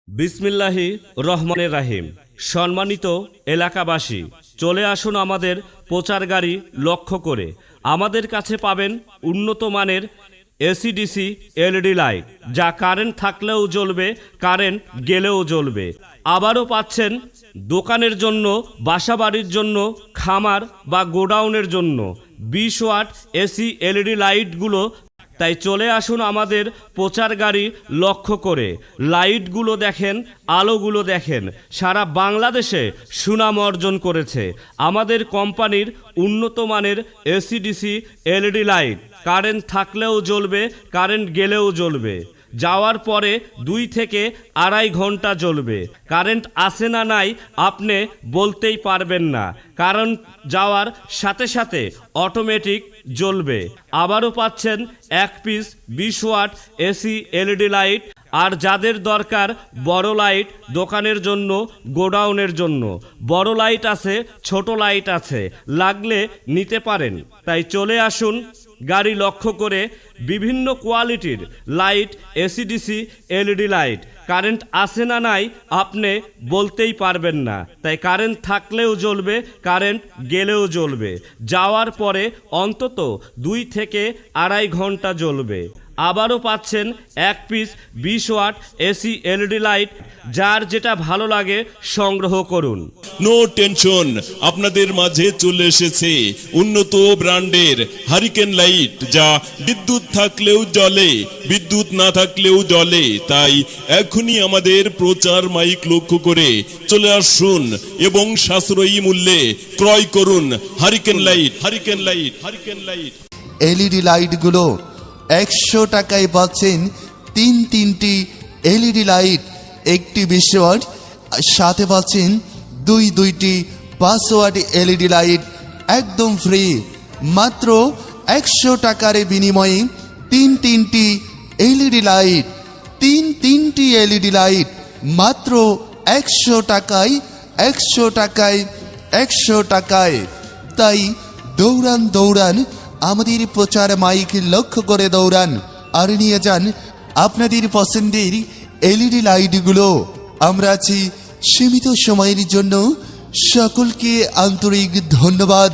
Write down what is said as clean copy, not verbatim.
বিসমিল্লাহি রহমানির রাহিম। সম্মানিত এলাকাবাসী, চলে আসুন আমাদের প্রচার গাড়ি লক্ষ্য করে। আমাদের কাছে পাবেন উন্নত মানের এসিডিসি এলইডি লাইট, যা কারেন্ট থাকলেও জ্বলবে, কারেন্ট গেলেও জ্বলবে। আবারও পাচ্ছেন দোকানের জন্য, বাসাবাড়ির জন্য, খামার বা গোডাউনের জন্য 20 ওয়াট এসি এলইডি লাইটগুলো। তাই চলে আসুন আমাদের প্রচার গাড়ি লক্ষ্য করে। লাইটগুলো দেখেন, আলোগুলো দেখেন, সারা বাংলাদেশে সুনাম অর্জন করেছে। আমাদের কোম্পানির উন্নত মানের এসিডিসি এলইডি লাইট কারেন্ট থাকলেও জ্বলবে, কারেন্ট গেলেও জ্বলবে। যাওয়ার পরে 2 থেকে আড়াই ঘন্টা জ্বলবে। কারেন্ট আসে না নাই আপনি বলতেই পারবেন না, কারণ যাওয়ার সাথে সাথে অটোমেটিক জ্বলবে। আবারও পাচ্ছেন 1 piece 20 watt AC LED light. আর যাদের দরকার বড় লাইট, দোকানের জন্য, গোডাউনের জন্য, বড় লাইট আছে, ছোট লাইট আছে, লাগলে নিতে পারেন। তাই চলে আসুন গাড়ি লক্ষ্য করে। বিভিন্ন কোয়ালিটির light, AC DC LED light. Current আসে না নাই আপনি বলতেই পারবেন না। তাই কারেন্ট থাকলেও জ্বলবে, কারেন্ট গেলেও জ্বলবে। যাওয়ার পরে অন্তত 2 থেকে আড়াই ঘন্টা জ্বলবে। আবারও পাচ্ছেন 1 piece 20 watt AC LED light. যার যেটা ভালো লাগে সংগ্রহ করুন। নো টেনশন, আপনাদের মাঝে চলে এসেছে উন্নত ব্র্যান্ডের হারিকেন লাইট, যা বিদ্যুৎ থাকলেও জ্বলে, বিদ্যুৎ না থাকলেও জ্বলে। তাই এখনই আমাদের প্রচার মাইক লক্ষ্য করে চলে আসুন এবং সাশ্রয়ী মূল্যে ক্রয় করুন hurricane light, hurricane light, hurricane light. LED লাইটগুলো 100 টাকায় পাচ্ছেন তিনটি এলইডি লাইট, একটি 20 ওয়াট, সাথে পাচ্ছেন দুইটি 5 ওয়াট এলইডি লাইট একদম ফ্রি। মাত্র 100 টাকার বিনিময়ে তিনটি এলইডি লাইট, তিনটি এলইডি লাইট মাত্র 100 টাকায়, 100 টাকায়, 100 টাকায়। তাই দৌড়ান আমাদের প্রচার মাইক লক্ষ্য করে দৌড়ান আর নিয়ে যান আপনাদের পছন্দের এলইডি লাইটগুলো। আমরা আছি সীমিত সময়ের জন্য। সকলকে আন্তরিক ধন্যবাদ।